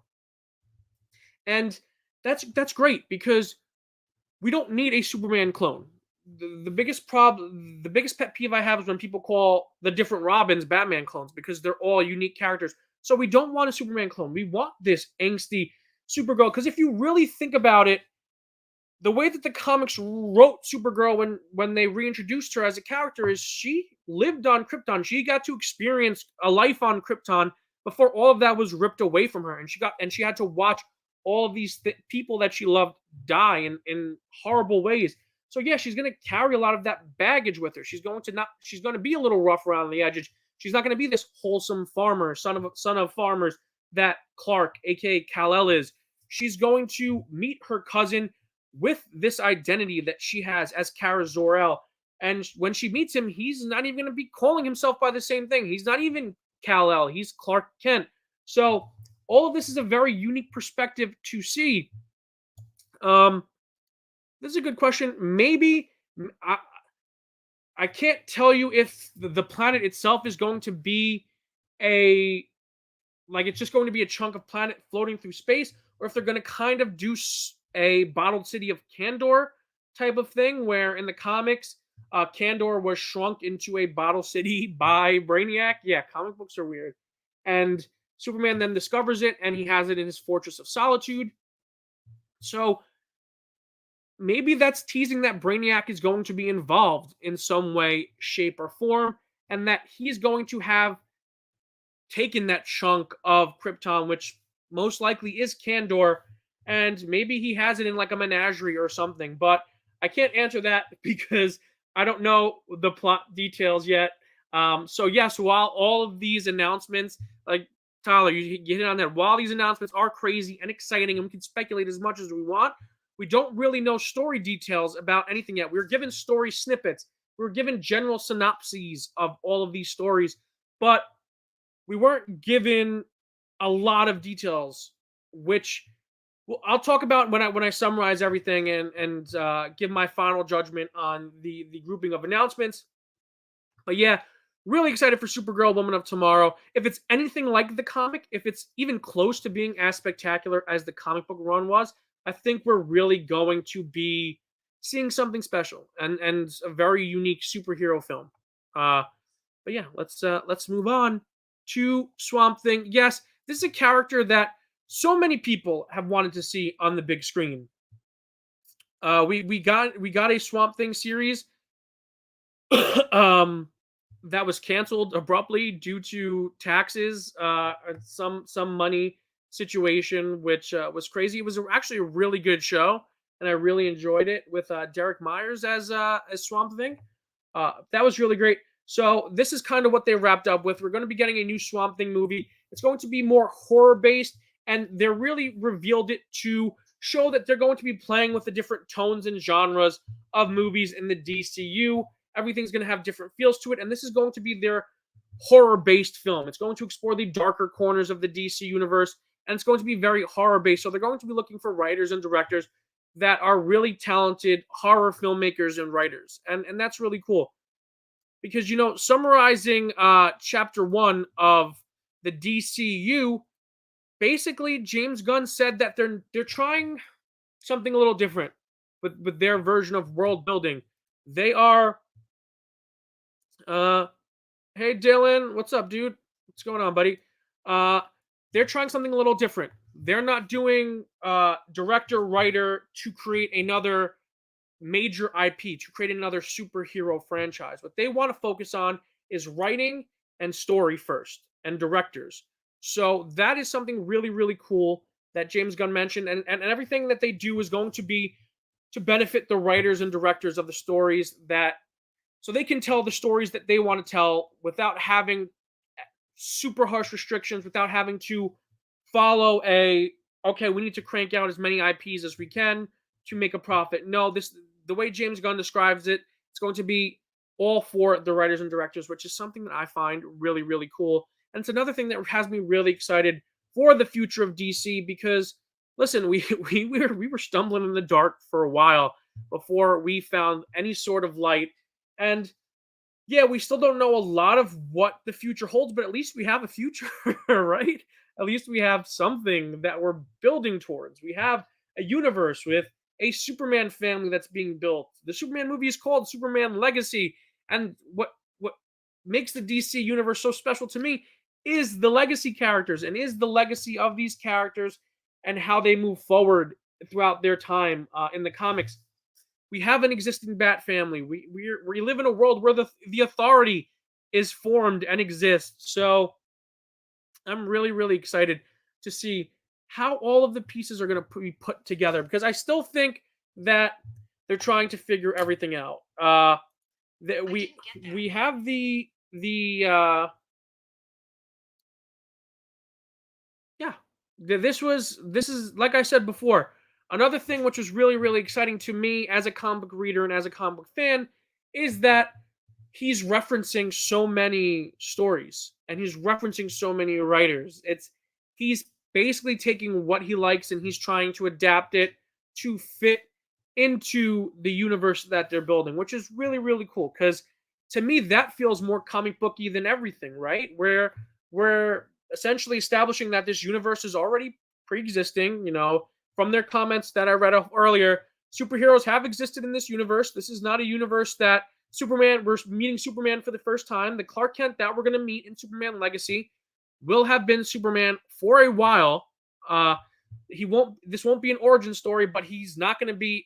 And that's great because we don't need a Superman clone. The biggest problem, the biggest pet peeve I have is when people call the different Robins Batman clones because they're all unique characters. So we don't want a Superman clone. We want this angsty Supergirl because if you really think about it, the way that the comics wrote Supergirl when they reintroduced her as a character is she lived on Krypton. She got to experience a life on Krypton before all of that was ripped away from her, and she had to watch all of these people that she loved die in horrible ways. So yeah, she's going to carry a lot of that baggage with her. She's going to be a little rough around the edges. She's not going to be this wholesome farmer, son of farmers that Clark, aka Kal-El, is. She's going to meet her cousin with this identity that she has as Kara Zor-El. And when she meets him, he's not even going to be calling himself by the same thing. He's not even Kal-El. He's Clark Kent. So all of this is a very unique perspective to see. This is a good question. Maybe I can't tell you if the planet itself is going to be it's just going to be a chunk of planet floating through space, or if they're going to kind of do a bottled city of Kandor type of thing, where in the comics, Kandor was shrunk into a bottle city by Brainiac. Yeah, comic books are weird. And Superman then discovers it, and he has it in his Fortress of Solitude. So maybe that's teasing that Brainiac is going to be involved in some way, shape, or form, and that he's going to have taken that chunk of Krypton, which most likely is Kandor, and maybe he has it in like a menagerie or something. But I can't answer that because I don't know the plot details yet. So yes, while all of these announcements, like Tyler, you hit on that, while these announcements are crazy and exciting and we can speculate as much as we want, we don't really know story details about anything yet. We were given story snippets. We were given general synopses of all of these stories, but we weren't given a lot of details, which I'll talk about when I summarize everything and give my final judgment on the grouping of announcements. But yeah, really excited for Supergirl, Woman of Tomorrow. If it's anything like the comic, if it's even close to being as spectacular as the comic book run was, I think we're really going to be seeing something special and a very unique superhero film. But yeah, let's move on to Swamp Thing. Yes, this is a character that so many people have wanted to see on the big screen. We got a Swamp Thing series that was canceled abruptly due to taxes, some money situation, which was crazy. It was actually a really good show, and I really enjoyed it with Derek Myers as Swamp Thing. That was really great. So this is kind of what they wrapped up with. We're going to be getting a new Swamp Thing movie. It's going to be more horror-based, and they really revealed it to show that they're going to be playing with the different tones and genres of movies in the DCU. Everything's going to have different feels to it, and this is going to be their horror-based film. It's going to explore the darker corners of the DC universe, and it's going to be very horror-based. So they're going to be looking for writers and directors that are really talented horror filmmakers and writers, and that's really cool. Because, summarizing chapter 1 of the DCU, basically James Gunn said that they're trying something a little different with their version of world building. They are uh hey Dylan, what's up, dude? What's going on, buddy? Uh they're trying something a little different. They're not doing director writer to create another major IP, to create another superhero franchise. What they want to focus on is writing and story first, and directors. So that is something really, really cool that James Gunn mentioned. And everything that they do is going to be to benefit the writers and directors of the stories, that so they can tell the stories that they want to tell without having super harsh restrictions, without having to follow a okay, we need to crank out as many IPs as we can to make a profit. No, this the way James Gunn describes it, it's going to be all for the writers and directors, which is something that I find really, really cool. And it's another thing that has me really excited for the future of DC because listen, we were stumbling in the dark for a while before we found any sort of light. And yeah, we still don't know a lot of what the future holds, but at least we have a future, right? At least we have something that we're building towards. We have a universe with a Superman family that's being built. The Superman movie is called Superman Legacy, and what makes the DC universe so special to me is the legacy characters and is the legacy of these characters and how they move forward throughout their time in the comics. We have an existing Bat family. We live in a world where the Authority is formed and exists. So I'm really, really excited to see how all of the pieces are going to be put together because I still think that they're trying to figure everything out. That we have the yeah. This is like I said before. Another thing which was really, really exciting to me as a comic book reader and as a comic book fan is that he's referencing so many stories and he's referencing so many writers. He's basically taking what he likes and he's trying to adapt it to fit into the universe that they're building, which is really, really cool. Because to me, that feels more comic booky than everything, right? Where we're essentially establishing that this universe is already pre-existing. From their comments that I read off earlier, superheroes have existed in this universe. This is not a universe that we're meeting Superman for the first time. The Clark Kent that we're going to meet in Superman Legacy will have been Superman for a while. This won't be an origin story, but he's not going to be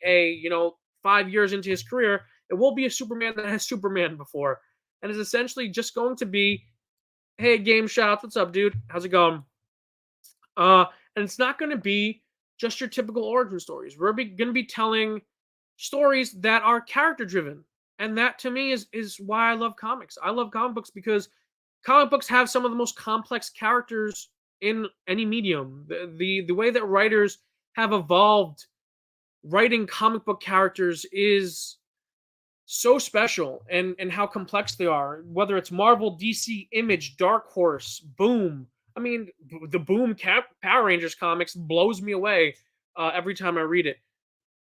5 years into his career. It will be a Superman that has Superman before. And is essentially just going to be, hey, Game Shots, what's up, dude? How's it going? And it's not going to be just your typical origin stories. We're going to be telling stories that are character driven. And that to me is why I love comics. I love comic books because comic books have some of the most complex characters in any medium. The way that writers have evolved writing comic book characters is so special, and how complex they are, whether it's Marvel, DC, Image, Dark Horse, Boom. I mean, the Boom Power Rangers comics blows me away every time I read it.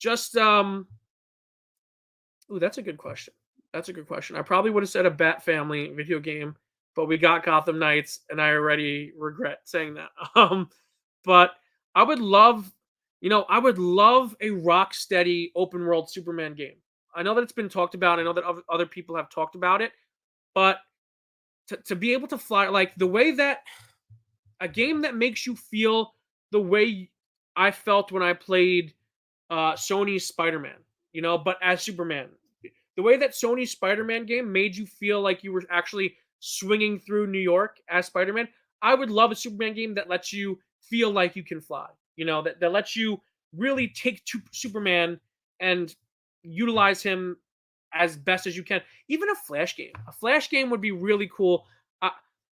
Just ooh, that's a good question. That's a good question. I probably would have said a Bat Family video game, but we got Gotham Knights, and I already regret saying that. But I would love, I would love a Rocksteady open world Superman game. I know that it's been talked about. I know that other people have talked about it, but to be able to fly, like the way that a game that makes you feel the way I felt when I played Sony's Spider-Man, but as Superman. The way that Sony's Spider-Man game made you feel like you were actually swinging through New York as Spider-Man, I would love a Superman game that lets you feel like you can fly. That lets you really take Superman and utilize him as best as you can. Even a Flash game. A Flash game would be really cool.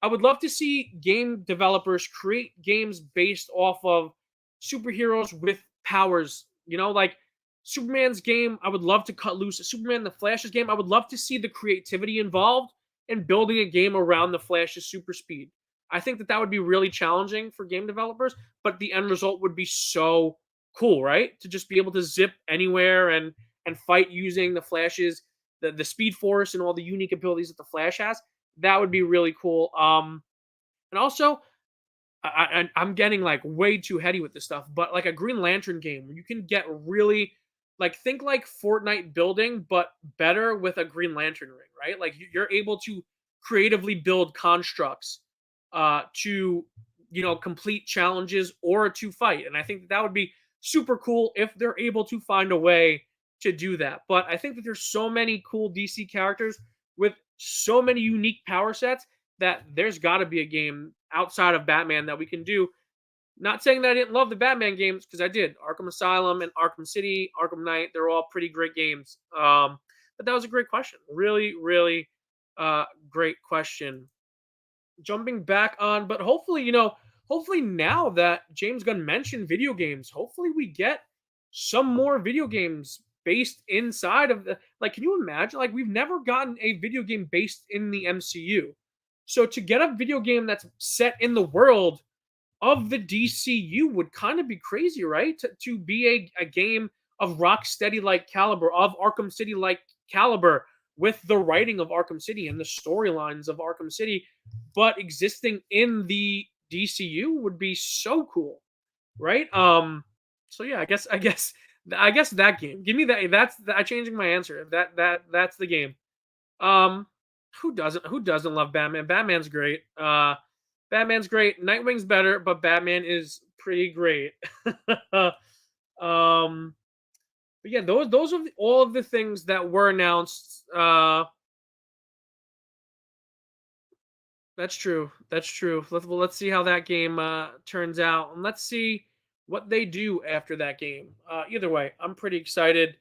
I would love to see game developers create games based off of superheroes with powers. Like Superman's game, I would love to cut loose. Superman the Flash's game, I would love to see the creativity involved in building a game around the Flash's super speed. I think that would be really challenging for game developers, but the end result would be so cool, right? To just be able to zip anywhere and fight using the Flash's the Speed Force and all the unique abilities that the Flash has. That would be really cool. And also, I'm getting like way too heady with this stuff, but like a Green Lantern game where you can get really like think like Fortnite building, but better with a Green Lantern ring, right? Like you're able to creatively build constructs to complete challenges or to fight, and I think that would be super cool if they're able to find a way to do that. But I think that there's so many cool DC characters with so many unique power sets that there's got to be a game outside of Batman that we can do. Not saying that I didn't love the Batman games, because I did. Arkham Asylum and Arkham City, Arkham Knight, they're all pretty great games. But that was a great question. Really, really great question. Jumping back on, but hopefully, hopefully now that James Gunn mentioned video games, hopefully we get some more video games based inside of the, like, can you imagine? Like, we've never gotten a video game based in the MCU. So to get a video game that's set in the world of the DCU would kind of be crazy, right? To be a game of Rocksteady like caliber, of Arkham City like caliber, with the writing of Arkham City and the storylines of Arkham City, but existing in the DCU would be so cool, right? So yeah, I guess that game. Give me that. I changing my answer. That's the game. Um, who doesn't love Batman? Batman's great. Batman's great. Nightwing's better, but Batman is pretty great. um, but yeah, those are all of the things that were announced. That's true. That's true. Let's see how that game turns out, and let's see what they do after that game. Either way, I'm pretty excited.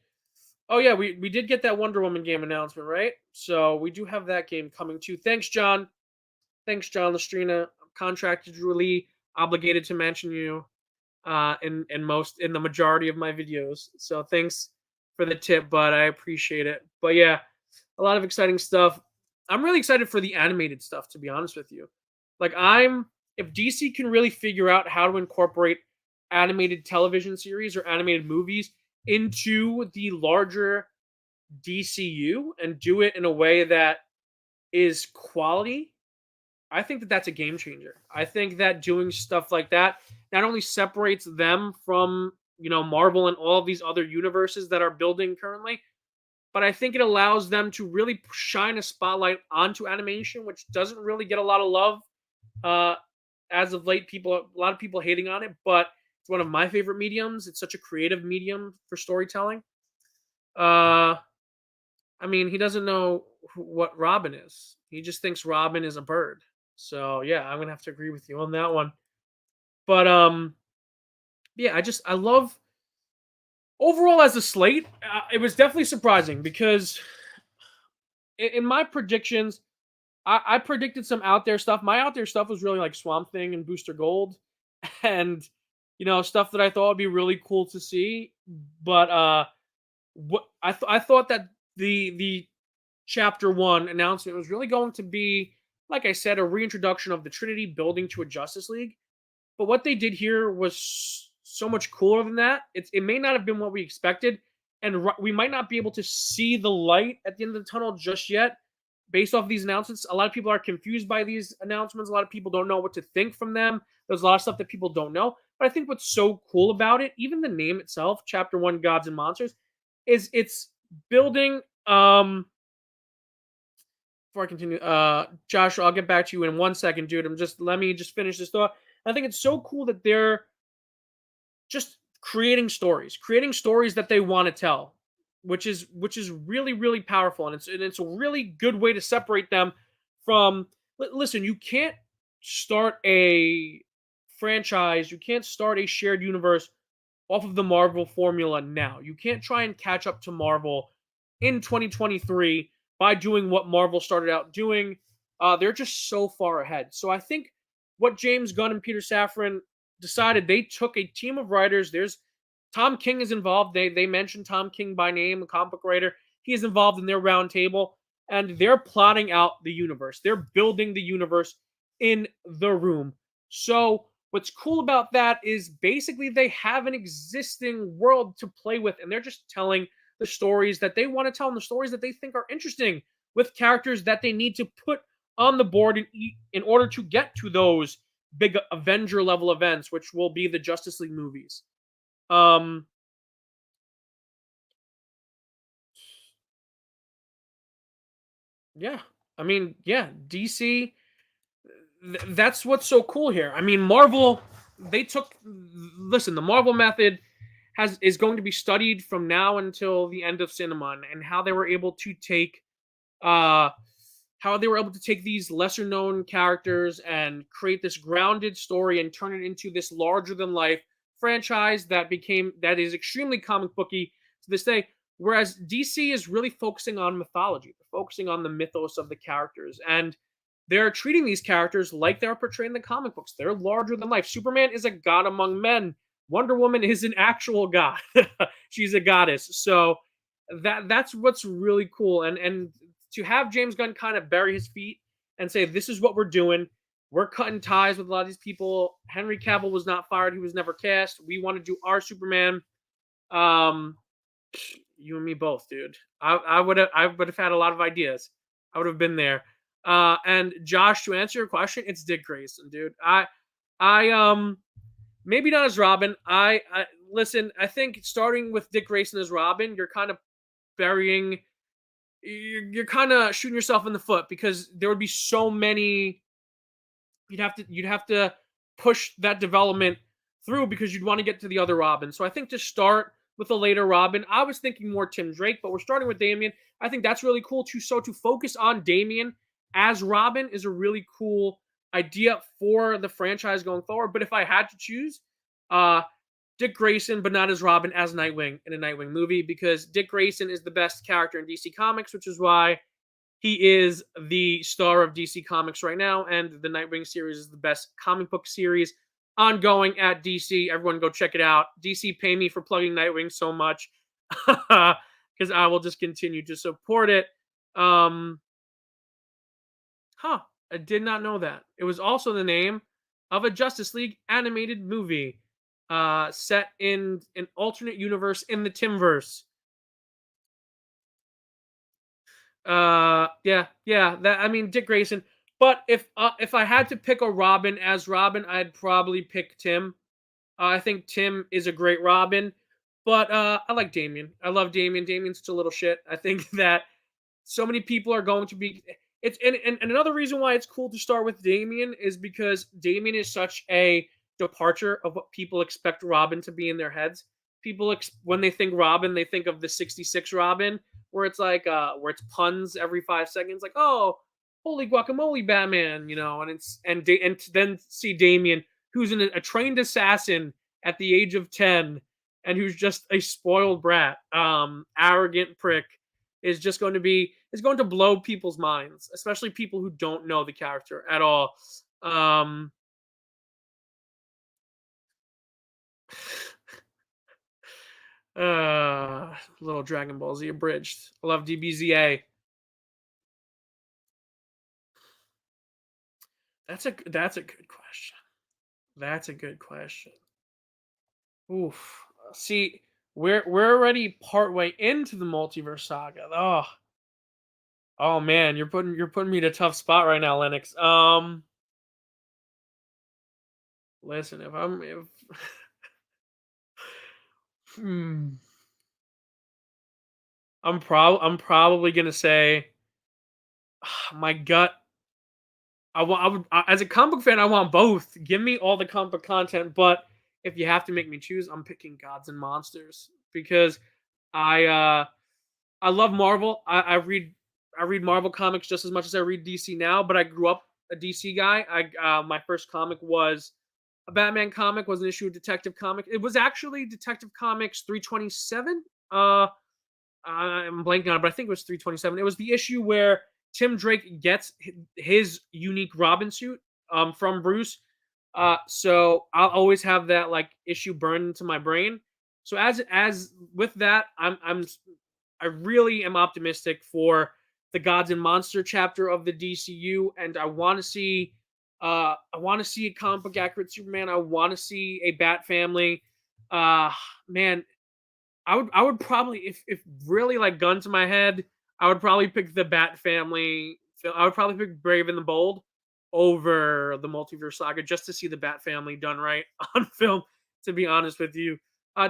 Oh yeah, we did get that Wonder Woman game announcement, right? So we do have that game coming too. Thanks, John. Thanks, John Lestrina. I'm contractually obligated to mention you in the majority of my videos. So thanks for the tip, bud. I appreciate it. But yeah, a lot of exciting stuff. I'm really excited for the animated stuff, to be honest with you. Like, if DC can really figure out how to incorporate animated television series or animated movies into the larger DCU and do it in a way that is quality, I think that that's a game changer. I think that doing stuff like that not only separates them from, Marvel and all of these other universes that are building currently, but I think it allows them to really shine a spotlight onto animation, which doesn't really get a lot of love uh, as of late. A lot of people hating on it, but it's one of my favorite mediums. It's such a creative medium for storytelling. Uh, I mean, he doesn't know what Robin is. He just thinks Robin is a bird. So yeah, I'm gonna have to agree with you on that one. But yeah, I love overall as a slate. It was definitely surprising because in my predictions, I predicted some out there stuff. My out there stuff was really like Swamp Thing and Booster Gold, and stuff that I thought would be really cool to see. But what I thought that the chapter 1 announcement was really going to be, like I said, a reintroduction of the Trinity building to a Justice League. But what they did here was so much cooler than that. It may not have been what we expected, and we might not be able to see the light at the end of the tunnel just yet. Based off these announcements, a lot of people are confused by these announcements. A lot of people don't know what to think from them. There's a lot of stuff that people don't know. But I think what's so cool about it, even the name itself, Chapter 1 Gods and Monsters, is it's building before I continue, Joshua, I'll get back to you in 1 second, dude. Let me just finish this thought. I think it's so cool that they're just creating stories that they want to tell, which is really, really powerful, and it's a really good way to separate them from. Listen, you can't start a franchise, you can't start a shared universe off of the Marvel formula now. You can't try and catch up to Marvel in 2023 by doing what Marvel started out doing. They're just so far ahead. So I think what James Gunn and Peter Safran decided, they took a team of writers. There's Tom King is involved. They mentioned Tom King by name, a comic book writer. He is involved in their roundtable, and they're plotting out the universe. They're building the universe in the room. So what's cool about that is basically they have an existing world to play with, and they're just telling the stories that they want to tell and the stories that they think are interesting with characters that they need to put on the board in order to get to those big Avenger level events, which will be the Justice League movies. Um, yeah, I mean, yeah, DC. That's what's so cool here. I mean, Marvel. They took listen. The Marvel method is going to be studied from now until the end of cinema, and how they were able to take uh these lesser known characters and create this grounded story and turn it into this larger than life franchise that is extremely comic booky to this day. Whereas DC is really focusing on mythology, they're focusing on the mythos of the characters, and they're treating these characters like they're portrayed in the comic books. They're larger than life. Superman is a god among men. Wonder Woman is an actual god. She's a goddess. So that's what's really cool. And to have James Gunn kind of bury his feet and say, "This is what we're doing. We're cutting ties with a lot of these people." Henry Cavill was not fired. He was never cast. We want to do our Superman. Um, you and me both, dude. I would have had a lot of ideas. I would have been there. And Josh, to answer your question, it's Dick Grayson, dude. I maybe not as Robin. I listen. I think starting with Dick Grayson as Robin, you're kind of burying. You're kind of shooting yourself in the foot, because there would be so many. You'd have to push that development through, because you'd want to get to the other Robin. So I think to start with a later Robin, I was thinking more Tim Drake, but we're starting with Damian. I think that's really cool too. So to focus on Damian as Robin is a really cool idea for the franchise going forward. But if I had to choose, uh, Dick Grayson, but not as Robin, as Nightwing in a Nightwing movie, because Dick Grayson is the best character in DC Comics, which is why he is the star of DC Comics right now, and the Nightwing series is the best comic book series ongoing at DC. Everyone go check it out. DC, pay me for plugging Nightwing so much, because I will just continue to support it. Um, I did not know that. It was also the name of a Justice League animated movie set in an alternate universe in the Timverse. Yeah, that I mean Dick Grayson. But if I had to pick a Robin as Robin, I'd probably pick Tim. I think Tim is a great Robin, but I like Damian. I love Damian. Damian's such a little shit. I think that so many people are going to be it's and another reason why it's cool to start with Damian is because Damian is such a departure of what people expect Robin to be in their heads. People when they think Robin, they think of the 66 Robin, where it's like where it's puns every 5 seconds, like, "Oh, holy guacamole, Batman," and and then see Damian, who's a trained assassin at the age of 10, and who's just a spoiled brat, arrogant prick, is going to blow people's minds, especially people who don't know the character at all. Um, little Dragon Ball Z abridged. I love DBZA. That's a good question. That's a good question. Oof. See, we're already partway into the multiverse saga. Oh man, you're putting me in a tough spot right now, Lennox. Listen, if hmm, I'm probably gonna say my gut. As a comic book fan, I want both. Give me all the comic book content, but if you have to make me choose, I'm picking Gods and Monsters, because I uh I love Marvel. I read Marvel comics just as much as I read DC now, but I grew up a DC guy. My first comic was a Batman comic, was an issue of Detective Comics. It was actually Detective Comics 327. I'm blanking on it, but I think it was 327. It was the issue where Tim Drake gets his unique Robin suit from Bruce. So I'll always have that like issue burned into my brain. So as with that, I really am optimistic for the Gods and Monster chapter of the DCU, and I want to see a comic book accurate Superman. I want to see a Bat family. Uh Man, I would probably, if really like gun to my head, I would probably pick the Bat family I would probably pick Brave and the Bold over the Multiverse Saga just to see the Bat family done right on film. To be honest with you,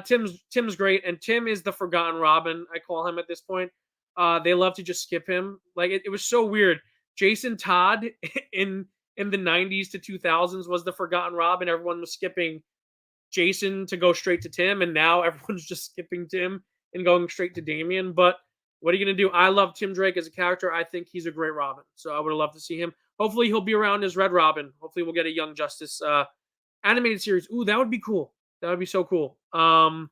Tim's great, and Tim is the forgotten Robin. I call him at this point. They love to just skip him. Like it was so weird. Jason Todd in in the 90s to 2000s was the forgotten Robin. Everyone was skipping Jason to go straight to Tim, and now everyone's just skipping Tim and going straight to Damian. But what are you gonna do? I love Tim Drake as a character. I think he's a great Robin. So I would love to see him. Hopefully he'll be around as Red Robin. Hopefully we'll get a Young Justice animated series. Ooh, that would be cool. That would be so cool. I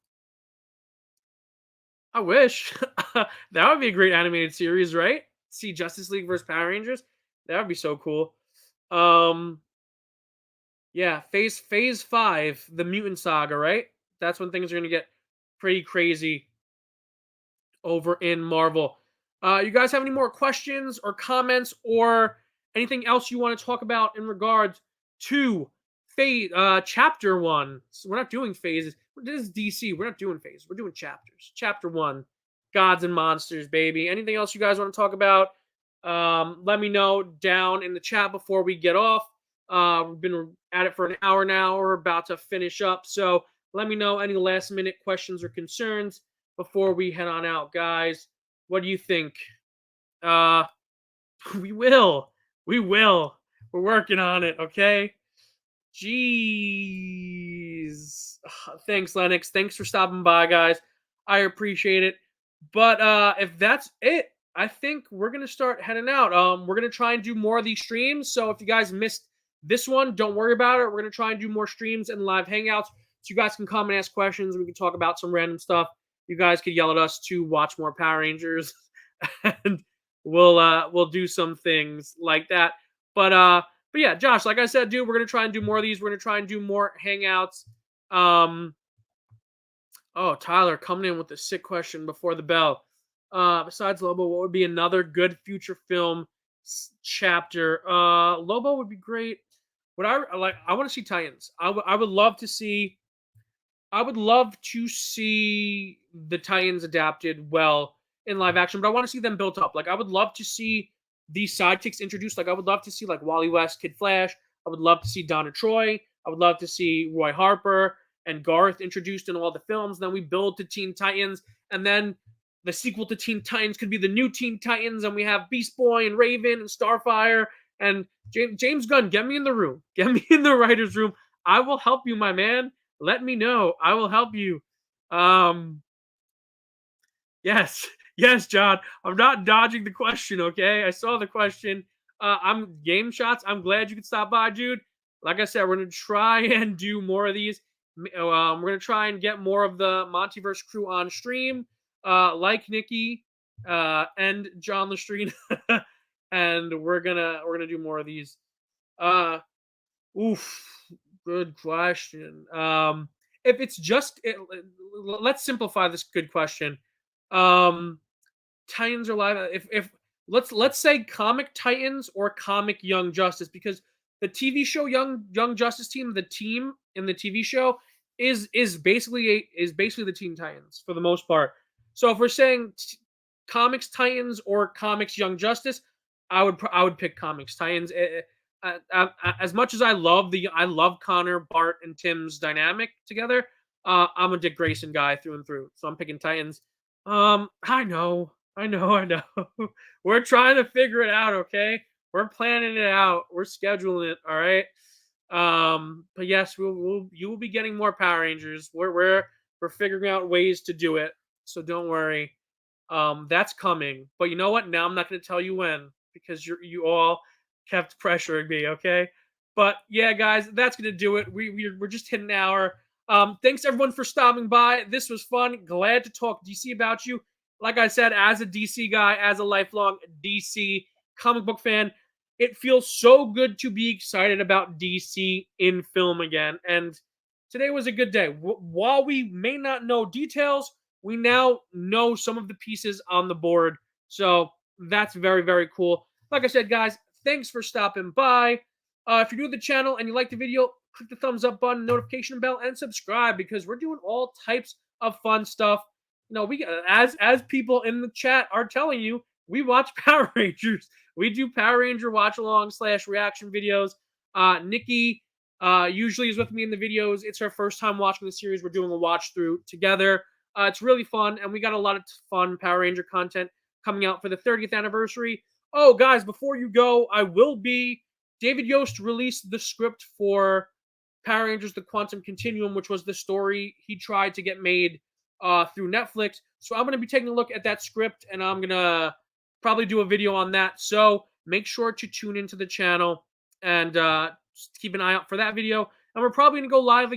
wish. That would be a great animated series, right? See Justice League versus Power Rangers. That would be so cool. Um, yeah, phase 5, the Mutant Saga, right? That's when things are gonna get pretty crazy over in Marvel. You guys have any more questions or comments or anything else you want to talk about in regards to phase chapter 1? So we're not doing phases. This is DC. We're not doing phases. We're doing chapters. Chapter 1, Gods and Monsters, baby. Anything else you guys want to talk about? Let me know down in the chat before we get off. We've been at it for an hour now. We're about to finish up. So let me know any last minute questions or concerns before we head on out, guys. What do you think? Uh, we will. We will. We're working on it, okay? Jeez. Thanks, Lennox. Thanks for stopping by, guys. I appreciate it. But if that's it, I think we're gonna start heading out. We're gonna try and do more of these streams. So if you guys missed this one, don't worry about it. We're gonna try and do more streams and live hangouts, so you guys can come and ask questions. We can talk about some random stuff. You guys could yell at us to watch more Power Rangers, and we'll do some things like that. But yeah, Josh, like I said, dude, we're gonna try and do more of these. We're gonna try and do more hangouts. Oh, Tyler coming in with a sick question before the bell. Besides Lobo, what would be another good future film chapter? Lobo would be great. What I like, I want to see Titans. I would love to see. I would love to see the Titans adapted well in live action, but I want to see them built up. Like I would love to see these sidekicks introduced. Like I would love to see like Wally West, Kid Flash. I would love to see Donna Troy. I would love to see Roy Harper and Garth introduced in all the films. Then we build to Teen Titans, and then the sequel to Teen Titans could be the new Teen Titans, and we have Beast Boy and Raven and Starfire and James Gunn. Get me in the room. Get me in the writers' room. I will help you, my man. Let me know. I will help you. Yes, yes, John. I'm not dodging the question. Okay, I saw the question. I'm Game Shots. I'm glad you could stop by, dude. Like I said, we're gonna try and do more of these. We're gonna try and get more of the Montiverse crew on stream, like Nikki and John Lestrine, and we're gonna do more of these. Oof, good question. If it's just, let's simplify this good question. Um, Titans are live. If let's say comic Titans or comic Young Justice, because the TV show Young Justice team, the team in the TV show is basically the Teen Titans for the most part. So if we're saying comics Titans or comics Young Justice, I would pick comics Titans. As much as I love Connor, Bart, and Tim's dynamic together, I'm a Dick Grayson guy through and through. So I'm picking Titans. I know. We're trying to figure it out, okay? We're planning it out. We're scheduling it, all right? But yes, you will be getting more Power Rangers. We're figuring out ways to do it. So don't worry. That's coming. But you know what? Now I'm not going to tell you when, because you all kept pressuring me, okay? But yeah, guys, that's going to do it. We're just hitting an hour. Thanks everyone for stopping by. This was fun. Glad to talk DC about you. Like I said, as a DC guy, as a lifelong DC comic book fan, it feels so good to be excited about DC in film again. And today was a good day. While we may not know details, we now know some of the pieces on the board. So that's very, very cool. Like I said, guys, thanks for stopping by. If you're new to the channel and you like the video, click the thumbs up button, notification bell, and subscribe, because we're doing all types of fun stuff. You know, we as people in the chat are telling you, we watch Power Rangers. We do Power Ranger watch along / reaction videos. Nikki usually is with me in the videos. It's her first time watching the series. We're doing a watch through together. It's really fun, and we got a lot of fun Power Ranger content coming out for the 30th anniversary. Oh, guys, before you go, David Yost released the script for Power Rangers: The Quantum Continuum, which was the story he tried to get made through Netflix. So I'm going to be taking a look at that script, and I'm going to probably do a video on that. So make sure to tune into the channel and just keep an eye out for that video. And we're probably going to go live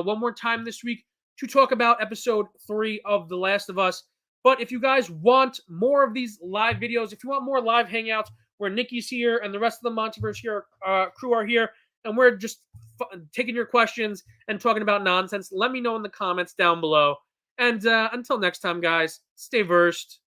one more time this week to talk about episode 3 of The Last of Us. But if you guys want more of these live videos, if you want more live hangouts where Nikki's here and the rest of the Montiverse here, crew are here, and we're just taking your questions and talking about nonsense, let me know in the comments down below. And until next time, guys, stay versed.